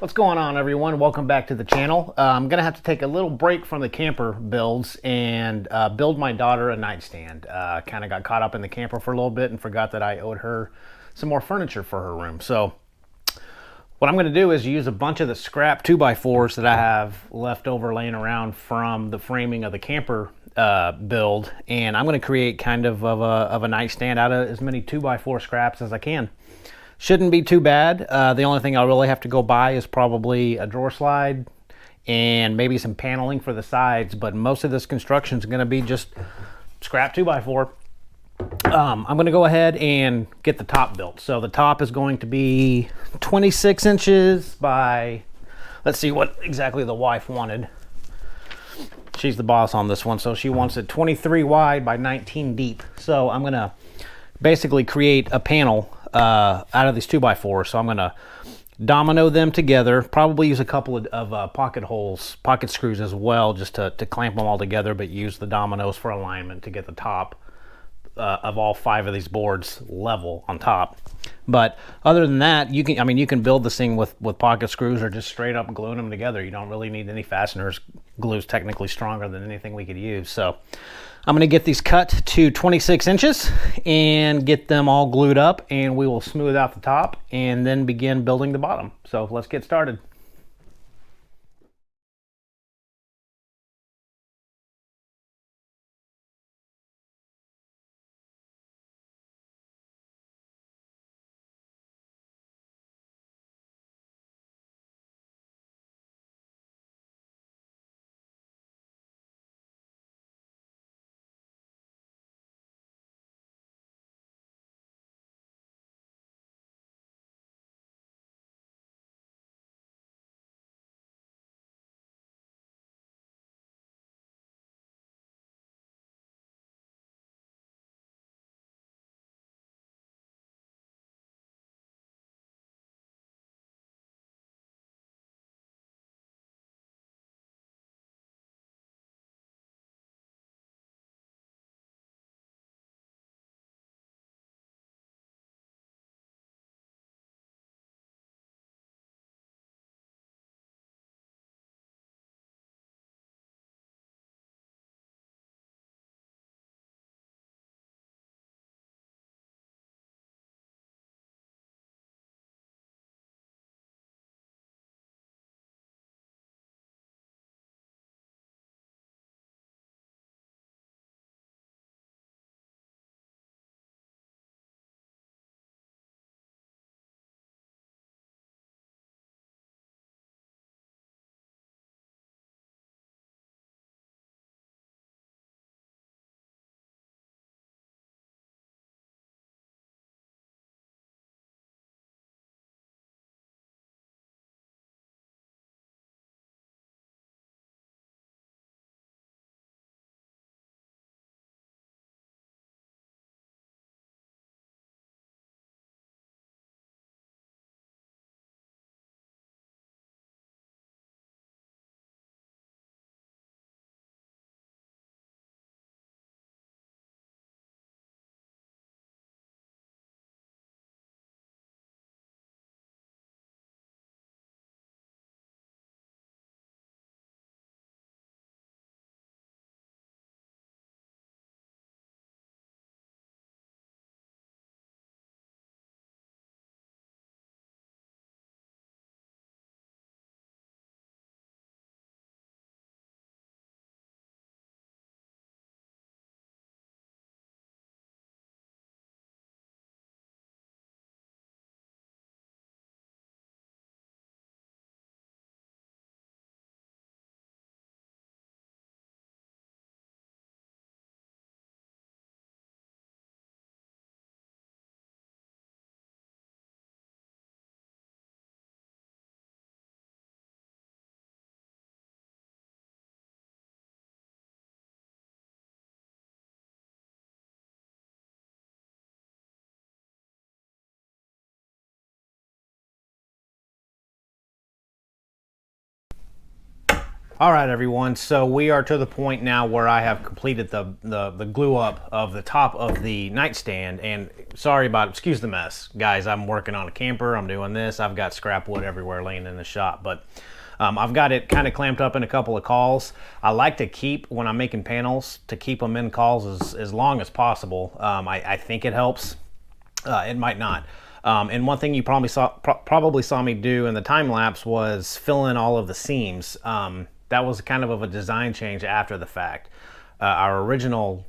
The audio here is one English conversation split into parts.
What's going on, everyone? Welcome back to the channel. I'm gonna have to take a little break from the camper builds and build my daughter a nightstand. Kind of got caught up in the camper for a little bit and forgot that I owed her some more furniture for her room. So what I'm gonna do is use a bunch of the scrap 2x4s that I have left over laying around from the framing of the camper build, and I'm gonna create kind of a nightstand out of as many 2x4 scraps as I can. Shouldn't be too bad. The only thing I'll really have to go buy is probably a drawer slide and maybe some paneling for the sides, but most of this construction is going to be just scrap 2x4. I'm going to go ahead and get the top built. So the top is going to be 26 inches by, let's see what exactly the wife wanted. She's the boss on this one, so she wants it 23 wide by 19 deep. So I'm going to basically create a panel out of these 2x4s. So I'm going to domino them together, probably use a couple of pocket holes, pocket screws as well, just to clamp them all together, but use the dominoes for alignment to get the top of all 5 of these boards level on top. But other than that, you can build this thing with pocket screws or just straight up gluing them together. You don't really need any fasteners. Glue is technically stronger than anything we could use. So I'm going to get these cut to 26 inches and get them all glued up, and we will smooth out the top and then begin building the bottom. So let's get started. All right, everyone. So we are to the point now where I have completed the glue up of the top of the nightstand. And excuse the mess, guys. I'm working on a camper. I'm doing this. I've got scrap wood everywhere laying in the shop, but I've got it kind of clamped up in a couple of cauls. I like to keep, when I'm making panels, to keep them in cauls as long as possible. I think it helps. It might not. And one thing you probably saw me do in the time lapse was fill in all of the seams. That was kind of a design change after the fact. Our original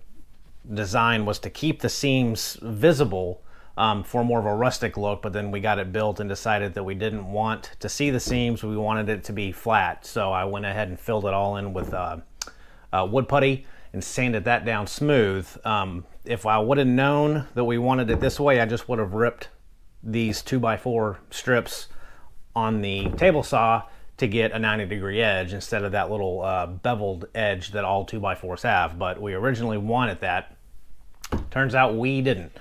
design was to keep the seams visible for more of a rustic look, but then we got it built and decided that we didn't want to see the seams. We wanted it to be flat. So I went ahead and filled it all in with wood putty and sanded that down smooth. If I would have known that we wanted it this way, I just would have ripped these 2x4 strips on the table saw to get a 90-degree edge instead of that little beveled edge that all 2x4s have. But we originally wanted that. Turns out we didn't.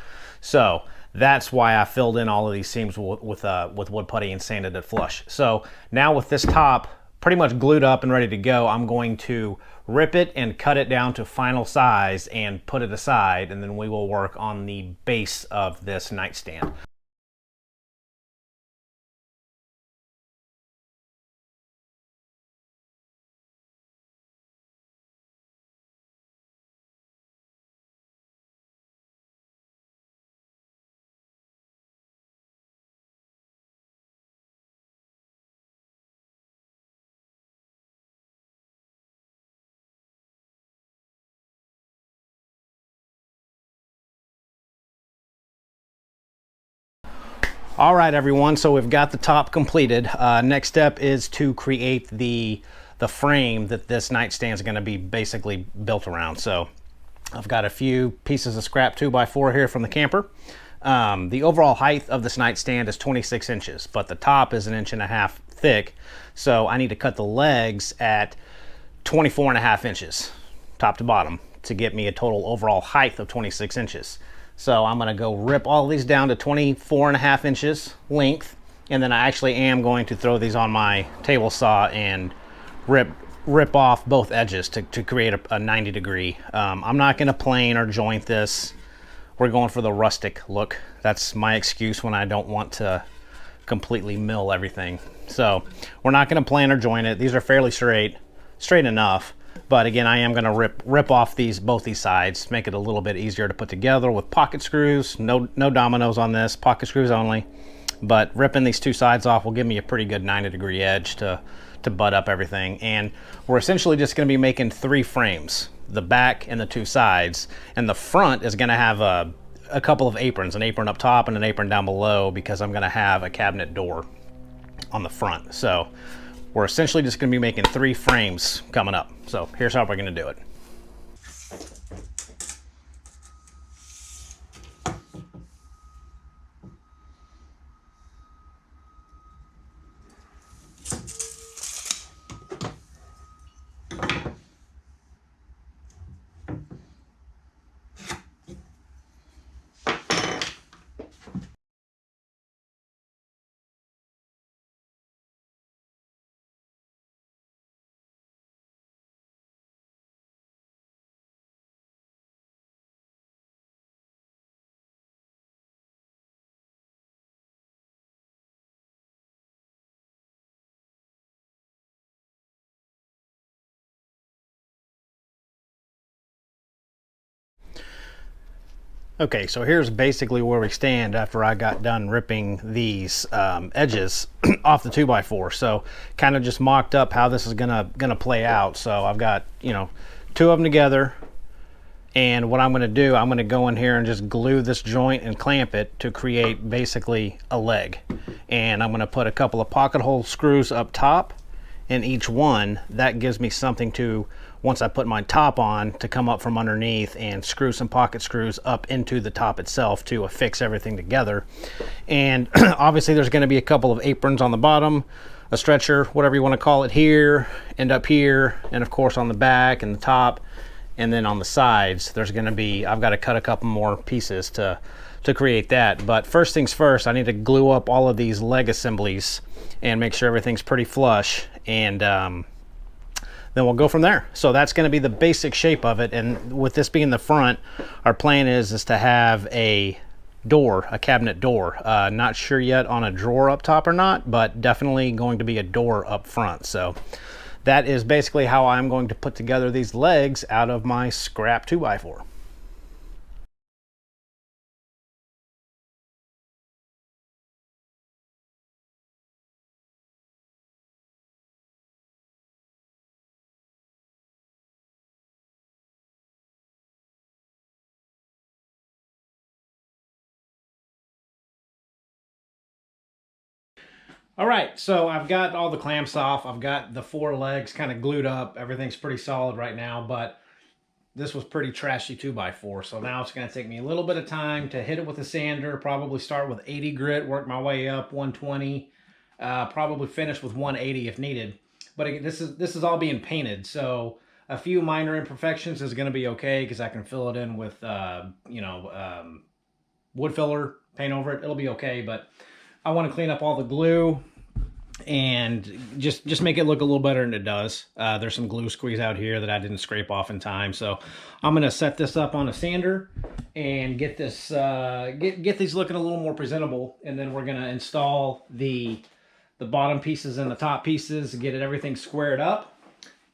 So that's why I filled in all of these seams with wood putty and sanded it flush. So now with this top pretty much glued up and ready to go, I'm going to rip it and cut it down to final size and put it aside, and then we will work on the base of this nightstand. All right, everyone, so we've got the top completed. Next step is to create the frame that this nightstand is going to be basically built around. So I've got a few pieces of scrap 2x4 here from the camper. The overall height of this nightstand is 26 inches, but the top is 1.5 inches thick. So I need to cut the legs at 24.5 inches, top to bottom, to get me a total overall height of 26 inches. So I'm gonna go rip all these down to 24.5 inches length, and then I actually am going to throw these on my table saw and rip off both edges to create a 90-degree. I'm not gonna plane or joint this. We're going for the rustic look. That's my excuse when I don't want to completely mill everything. So we're not gonna plane or joint it. These are fairly straight enough. But again, I am going to rip off both these sides, make it a little bit easier to put together with pocket screws. No dominoes on this, pocket screws only. But ripping these two sides off will give me a pretty good 90-degree edge to butt up everything. And we're essentially just going to be making 3 frames, the back and the 2 sides. And the front is going to have a couple of aprons, an apron up top and an apron down below, because I'm going to have a cabinet door on the front. So we're essentially just going to be making 3 frames coming up. So here's how we're going to do it. Okay, so here's basically where we stand after I got done ripping these edges off the 2x4. So kind of just mocked up how this is gonna play out. So I've got, 2 of them together, and what I'm gonna do, I'm gonna go in here and just glue this joint and clamp it to create basically a leg. And I'm gonna put a couple of pocket hole screws up top in each one. That gives me something to, once I put my top on, to come up from underneath and screw some pocket screws up into the top itself to affix everything together. And obviously there's going to be a couple of aprons on the bottom, a stretcher, whatever you want to call it, here and up here, and of course on the back and the top, and then on the sides there's going to be, I've got to cut a couple more pieces to create that. But first things first, I need to glue up all of these leg assemblies and make sure everything's pretty flush. And then we'll go from there. So that's going to be the basic shape of it. And with this being the front, our plan is to have a door, a cabinet door. Not sure yet on a drawer up top or not, but definitely going to be a door up front. So that is basically how I'm going to put together these legs out of my scrap 2x4. All right, so I've got all the clamps off. I've got the 4 legs kind of glued up. Everything's pretty solid right now, but this was pretty trashy 2x4. So now it's going to take me a little bit of time to hit it with a sander, probably start with 80 grit, work my way up 120, probably finish with 180 if needed. But this is all being painted, so a few minor imperfections is going to be okay because I can fill it in with, wood filler, paint over it. It'll be okay, but I want to clean up all the glue and just make it look a little better than it does. There's some glue squeeze out here that I didn't scrape off in time, so I'm gonna set this up on a sander and get this get these looking a little more presentable, and then we're gonna install the bottom pieces and the top pieces, get everything squared up,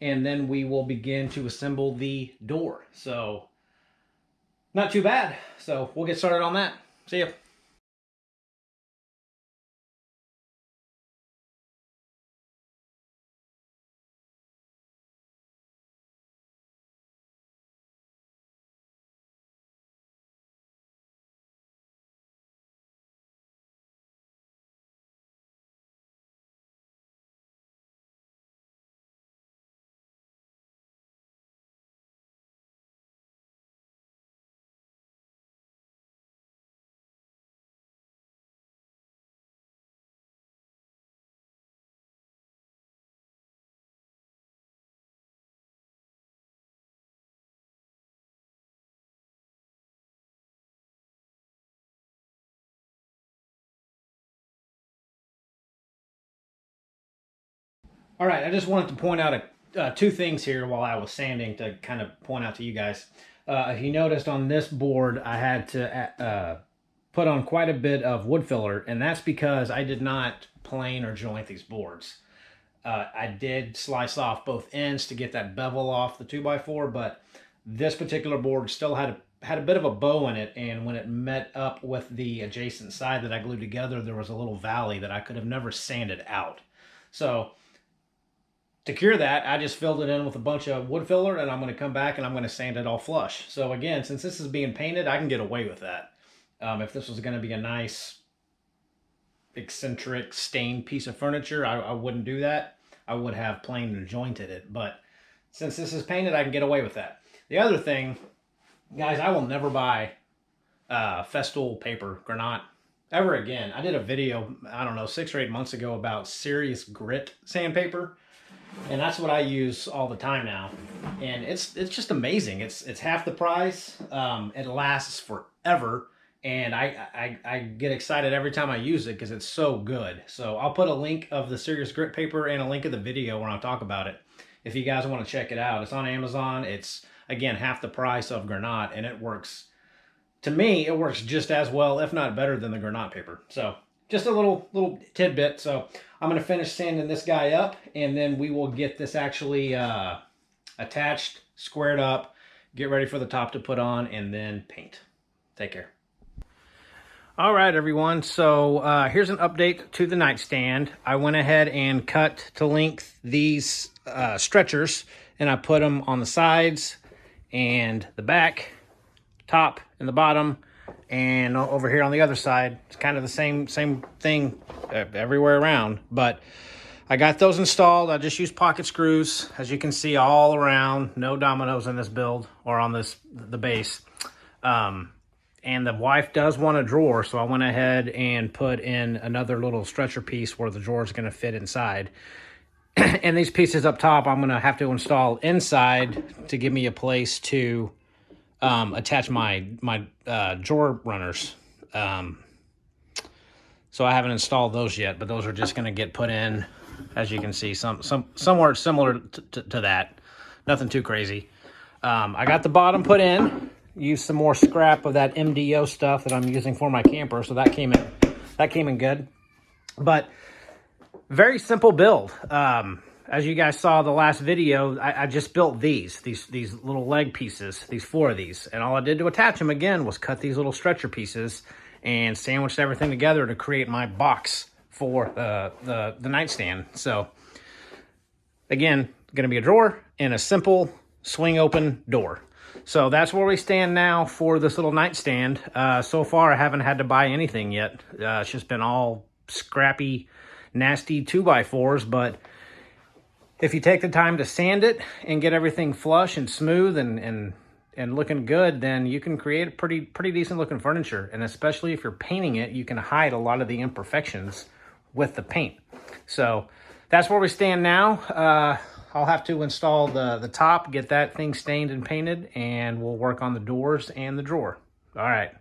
and then we will begin to assemble the door. So not too bad. So we'll get started on that. See ya. All right, I just wanted to point out two things here while I was sanding to kind of point out to you guys. If you noticed on this board, I had to put on quite a bit of wood filler, and that's because I did not plane or joint these boards. I did slice off both ends to get that bevel off the 2x4, but this particular board still had a bit of a bow in it, and when it met up with the adjacent side that I glued together, there was a little valley that I could have never sanded out. So to cure that, I just filled it in with a bunch of wood filler, and I'm going to come back and I'm going to sand it all flush. So again, since this is being painted, I can get away with that. If this was going to be a nice, eccentric, stained piece of furniture, I wouldn't do that. I would have planed and jointed it. But since this is painted, I can get away with that. The other thing, guys, I will never buy Festool paper, Granat, ever again. I did a video, I don't know, 6 or 8 months ago about serious grit sandpaper. And that's what I use all the time now, and it's just amazing. It's half the price. It lasts forever, and I get excited every time I use it because it's so good. So I'll put a link of the Serious Grit paper and a link of the video where I'll talk about it if you guys want to check it out. It's on Amazon. It's again half the price of Granat, and it works. To me, it works just as well, if not better, than the Granat paper. So just a little tidbit. So I'm going to finish sanding this guy up, and then we will get this actually attached, squared up, get ready for the top to put on, and then paint. Take care. All right, everyone. So here's an update to the nightstand. I went ahead and cut to length these stretchers, and I put them on the sides and the back, top and the bottom, and over here on the other side. It's kind of the same thing everywhere around, but I got those installed. I just used pocket screws, as you can see, all around. No dominoes in this build or on the base. And the wife does want a drawer, so I went ahead and put in another little stretcher piece where the drawer is going to fit inside. And these pieces up top, I'm going to have to install inside to give me a place to attach my drawer runners. So I haven't installed those yet, but those are just going to get put in as you can see, somewhere similar to that. Nothing too crazy. I got the bottom put in. Used some more scrap of that MDO stuff that I'm using for my camper, so that came in good. But very simple build. As you guys saw the last video, I just built these little leg pieces, these 4 of these, and all I did to attach them again was cut these little stretcher pieces and sandwiched everything together to create my box for the nightstand. So again, going to be a drawer and a simple swing open door. So that's where we stand now for this little nightstand. So far, I haven't had to buy anything yet. It's just been all scrappy, nasty 2x4s, but if you take the time to sand it and get everything flush and smooth and looking good, then you can create pretty decent looking furniture. And especially if you're painting it, you can hide a lot of the imperfections with the paint. So that's where we stand now. I'll have to install the top, get that thing stained and painted, and we'll work on the doors and the drawer. All right.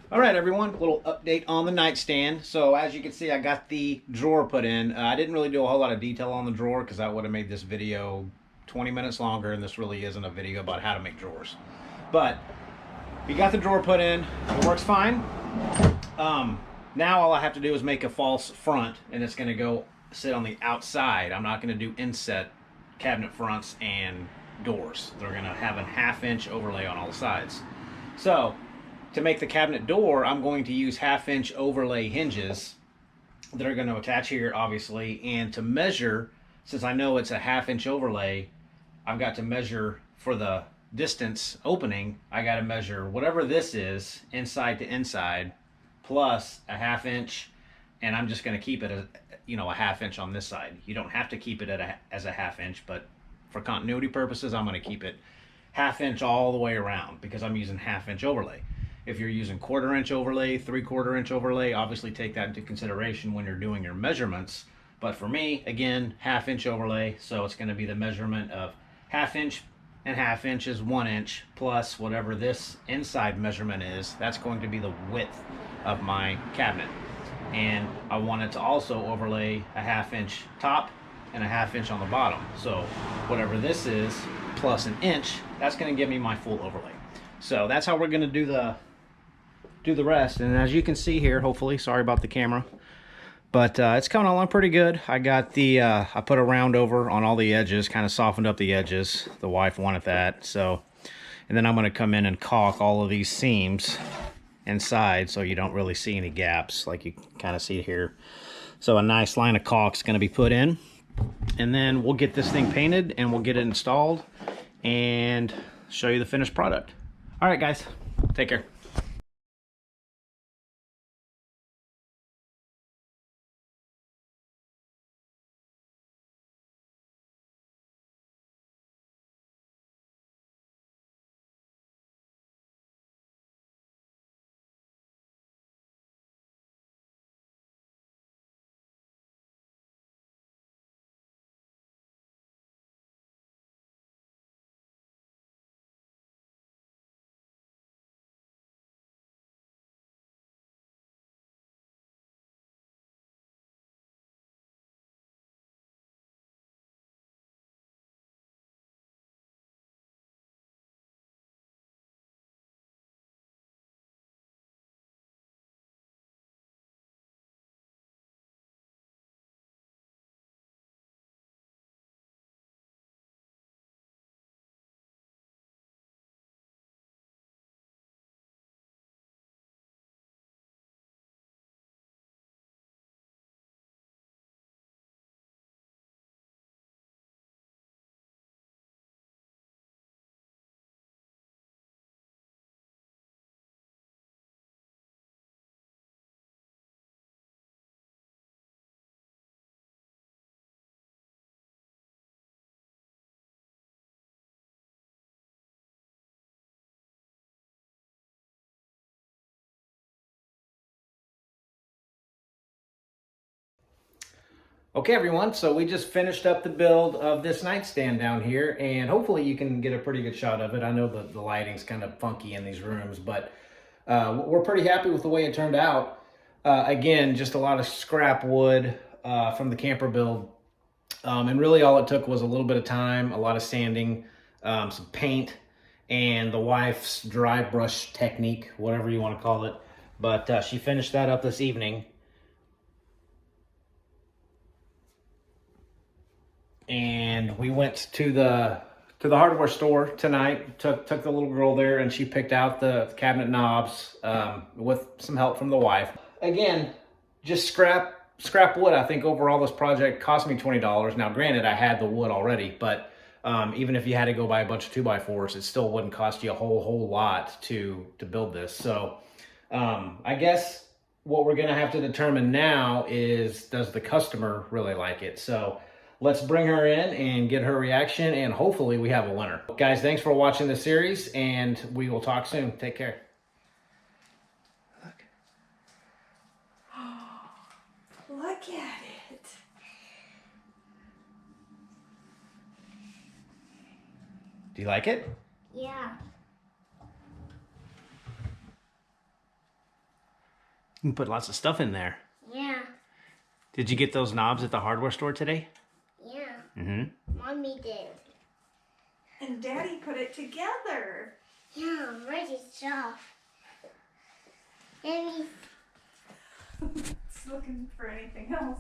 All right, everyone, a little update on the nightstand. So as you can see, I got the drawer put in. I didn't really do a whole lot of detail on the drawer because that would have made this video 20 minutes longer, and this really isn't a video about how to make drawers. But we got the drawer put in. It works fine. Now all I have to do is make a false front, and it's going to go sit on the outside. I'm not going to do inset cabinet fronts and doors. They're going to have a 1/2-inch overlay on all sides. So to make the cabinet door, I'm going to use 1/2-inch overlay hinges that are going to attach here, obviously. And to measure, since I know it's a 1/2-inch overlay, I've got to measure for the distance opening. I got to measure whatever this is, inside to inside, plus a 1/2-inch. And I'm just going to keep it as, a 1/2-inch on this side. You don't have to keep it as a 1/2-inch, but for continuity purposes, I'm going to keep it 1/2-inch all the way around because I'm using 1/2-inch overlay. If you're using 1/4-inch overlay, 3/4-inch overlay, obviously take that into consideration when you're doing your measurements. But for me, again, 1/2-inch overlay, so it's going to be the measurement of 1/2-inch 1.5 inches, 1 inch, plus whatever this inside measurement is, that's going to be the width of my cabinet. And I wanted to also overlay a 1/2 inch top and a 1/2 inch on the bottom. So whatever this is, plus 1 inch, that's gonna give me my full overlay. So that's how we're gonna do the rest. And as you can see here, hopefully, sorry about the camera, but it's coming along pretty good. I got the, I put a round over on all the edges, kind of softened up the edges. The wife wanted that, so. And then I'm gonna come in and caulk all of these seams inside so you don't really see any gaps like you kind of see here. So a nice line of caulk's gonna be put in. And then we'll get this thing painted and we'll get it installed and show you the finished product. All right, guys, take care. Okay, everyone, so we just finished up the build of this nightstand down here, and hopefully you can get a pretty good shot of it. I know the lighting's kind of funky in these rooms, but we're pretty happy with the way it turned out. Again, just a lot of scrap wood from the camper build, and really all it took was a little bit of time, a lot of sanding, some paint, and the wife's dry brush technique, whatever you want to call it. But she finished that up this evening. And we went to the hardware store tonight. Took the little girl there, and she picked out the cabinet knobs with some help from the wife. Again, just scrap wood. I think overall this project cost me $20. Now, granted, I had the wood already, but even if you had to go buy a bunch of 2x4s, it still wouldn't cost you a whole lot to build this. So I guess what we're gonna have to determine now is, does the customer really like it? So let's bring her in and get her reaction, and hopefully we have a winner. Guys, thanks for watching the series, and we will talk soon. Take care. Look. Look at it. Do you like it? Yeah. You can put lots of stuff in there. Yeah. Did you get those knobs at the hardware store today? Yeah. Mm-hmm. Mommy did. And Daddy put it together. Yeah, ready stuff. Daddy. It's looking for anything else.